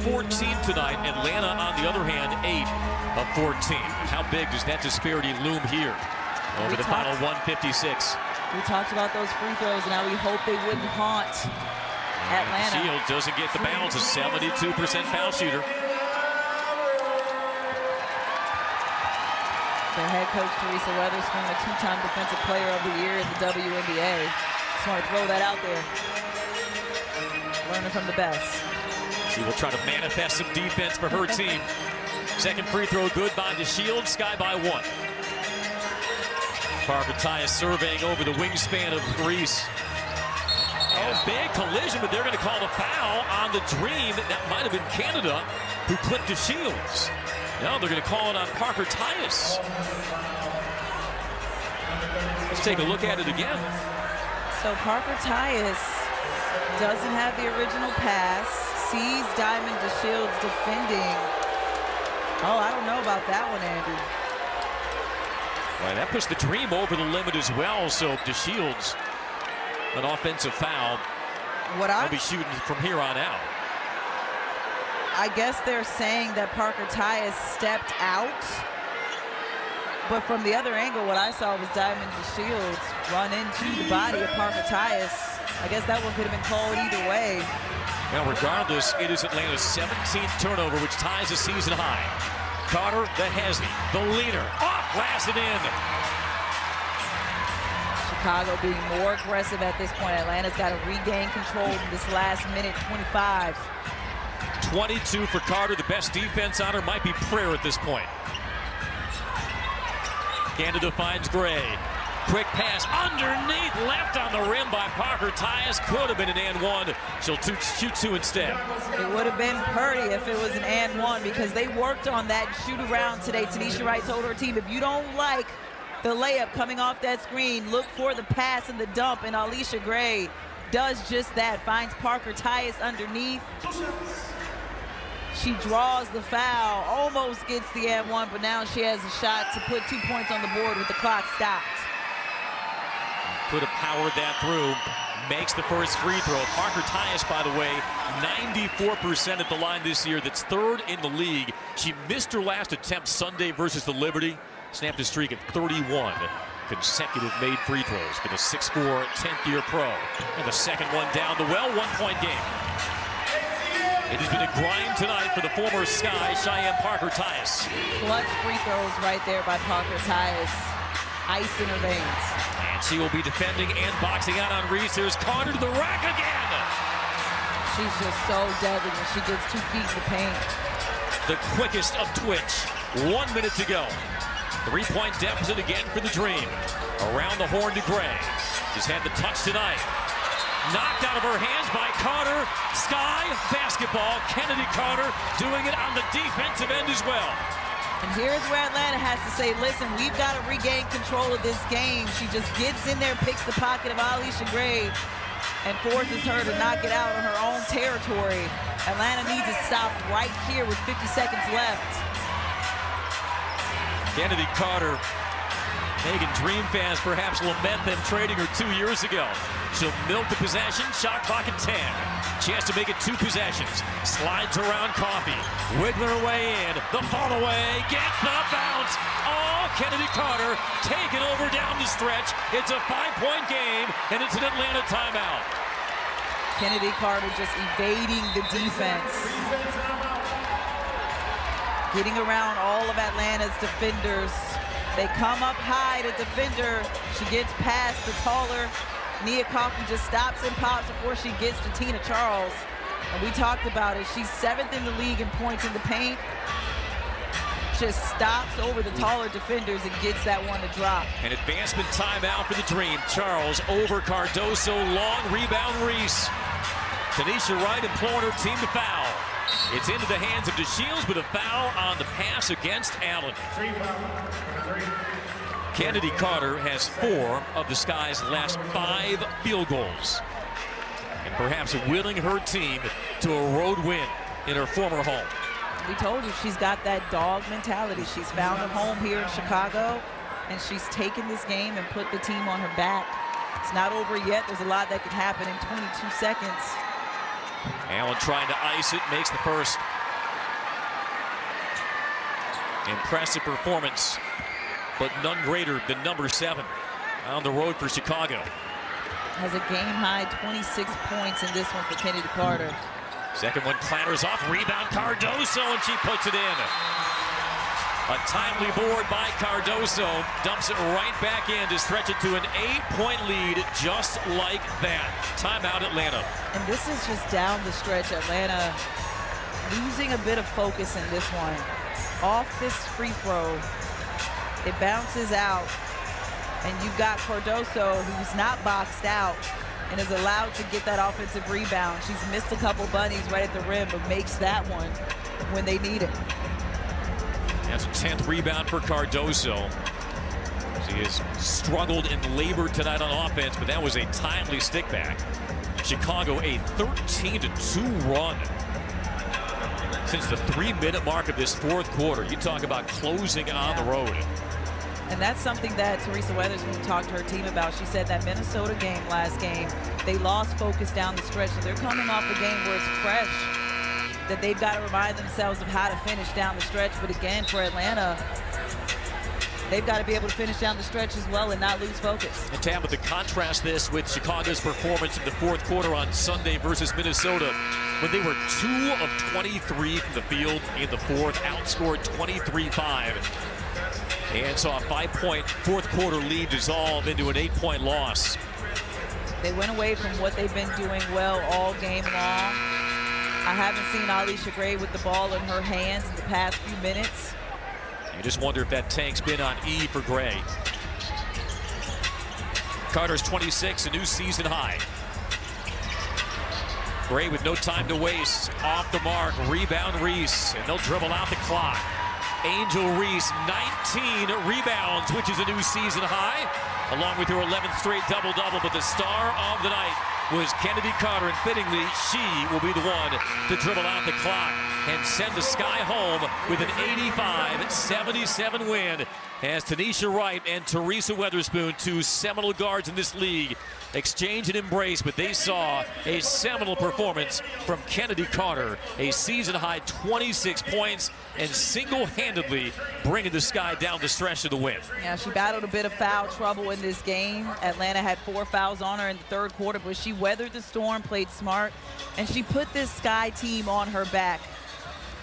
14 tonight. Atlanta, on the other hand, 8 of 14. How big does that disparity loom here over the final 156? We talked about those free throws and how we hope they wouldn't haunt Atlanta. Shields doesn't get the bounce, a 72% foul shooter. Their head coach, Teresa Weatherspoon, a two-time Defensive Player of the Year in the WNBA. Just want to throw that out there. Learning from the best. She will try to manifest some defense for her team. Second free throw good by DeShields, Sky by 1. Parker Tyus surveying over the wingspan of Greece. And a big collision, but they're going to call the foul on the Dream. That might have been Canada who clipped DeShields. No, they're going to call it on Parker Tyus. Let's take a look at it again. So Parker Tyus doesn't have the original pass, sees Diamond DeShields defending. Oh, I don't know about that one, Andy. Well, that puts the Dream over the limit as well, so DeShields, an offensive foul. They'll be shooting from here on out. I guess they're saying that Parker Tyus stepped out. But from the other angle, what I saw was Diamond DeShields run into the body of Parker Tyus. I guess that one could have been called either way. Now, regardless, it is Atlanta's 17th turnover, which ties the season high. Carter, the Hesney, the leader, off glass and in. Chicago being more aggressive at this point. Atlanta's got to regain control in this last minute 25. 22 for Carter. The best defense on her might be Prayer at this point. Canada finds Gray. Quick pass underneath, left on the rim by Parker Tyus. Could have been an and one. She'll shoot two instead. It would have been Purdy if it was an and one, because they worked on that shoot around today. Tanisha Wright told her team, if you don't like the layup coming off that screen, look for the pass and the dump, and Alicia Gray does just that. Finds Parker Tyus underneath. She draws the foul, almost gets the and one, but now she has a shot to put 2 points on the board with the clock stopped. Could have powered that through. Makes the first free throw. Parker Tyus, by the way, 94% at the line this year. That's third in the league. She missed her last attempt Sunday versus the Liberty. Snapped a streak of 31 consecutive made free throws. Been a 6'4", 10th-year pro. And the second one down the well, 1-point game. It has been a grind tonight for the former Sky, Cheyenne Parker Tyus. Clutch free throws right there by Parker Tyus. Ice in her veins. And she will be defending and boxing out on Reese. Here's Carter to the rack again. She's just so deadly when she gets 2 feet in the paint. The quickest of Twitch. 1 minute to go. 3-point deficit again for the Dream. Around the horn to Gray. She's had the touch tonight. Knocked out of her hands by Carter. Sky basketball. Kennedy Carter doing it on the defensive end as well. And here's where Atlanta has to say, listen, we've got to regain control of this game. She just gets in there, picks the pocket of Alicia Gray, and forces her to knock it out on her own territory. Atlanta needs to stop right here with 50 seconds left. Kennedy Carter. Megan Dream fans perhaps lament them trading her 2 years ago. She'll milk the possession, shot clock at 10. Chance to make it 2 possessions. Slides around Coffee. Wiggling her way in. The fall away. Gets the bounce. Oh, Kennedy Carter taking over down the stretch. It's a 5-point game, and it's an Atlanta timeout. Kennedy Carter just evading the defense. Getting around all of Atlanta's defenders. They come up high to defender. She gets past the taller Nia Coffey, just stops and pops before she gets to Tina Charles. And we talked about it. She's 7th in the league in points in the paint. Just stops over the taller defenders and gets that one to drop. An advancement timeout for the Dream. Charles over Cardoso. Long rebound, Reese. Tanisha Wright imploring her team to foul. It's into the hands of DeShields, but a foul on the pass against Allen. Kennedy Carter has 4 of the Sky's last 5 field goals. And perhaps willing her team to a road win in her former home. We told you she's got that dog mentality. She's found a home here in Chicago, and she's taken this game and put the team on her back. It's not over yet. There's a lot that could happen in 22 seconds. Allen trying to ice it, makes the first. Impressive performance, but none greater than number 7 on the road for Chicago. Has a game-high 26 points in this one for Kennedy Carter. Second one clatters off, rebound Cardoso, and she puts it in. A timely board by Cardoso, dumps it right back in to stretch it to an 8-point lead, just like that. Timeout, Atlanta. And this is just down the stretch. Atlanta losing a bit of focus in this one. Off this free throw, it bounces out, and you've got Cardoso, who's not boxed out and is allowed to get that offensive rebound. She's missed a couple bunnies right at the rim, but makes that one when they need it. That's a 10th rebound for Cardoso. She has struggled and labored tonight on offense, but that was a timely stick back. Chicago a 13-2 run since the 3-minute mark of this fourth quarter. You talk about closing on the road. And that's something that Teresa Weatherspoon talked to her team about. She said that Minnesota game, last game, they lost focus down the stretch. So they're coming off a game where it's fresh, that they've got to remind themselves of how to finish down the stretch. But again, for Atlanta, they've got to be able to finish down the stretch as well and not lose focus. And Tabitha, to contrast this with Chicago's performance in the fourth quarter on Sunday versus Minnesota, when they were 2 of 23 from the field in the fourth, outscored 23-5, and saw a 5-point fourth quarter lead dissolve into an 8-point loss. They went away from what they've been doing well all game long. I haven't seen Alicia Gray with the ball in her hands in the past few minutes. You just wonder if that tank's been on E for Gray. Carter's 26, a new season high. Gray with no time to waste, off the mark, rebound Reese, and they'll dribble out the clock. Angel Reese, 19 rebounds, which is a new season high, along with her 11th straight double-double, but the star of the night was Kennedy Carter, and fittingly, she will be the one to dribble out the clock and send the Sky home with an 85-77 win, as Tanisha Wright and Teresa Weatherspoon, two seminal guards in this league, exchange and embrace, but they saw a seminal performance from Kennedy Carter, a season-high 26 points, and single-handedly bringing the Sky down the stretch of the win. Yeah, she battled a bit of foul trouble in this game. Atlanta had 4 fouls on her in the third quarter, but she weathered the storm, played smart, and she put this Sky team on her back.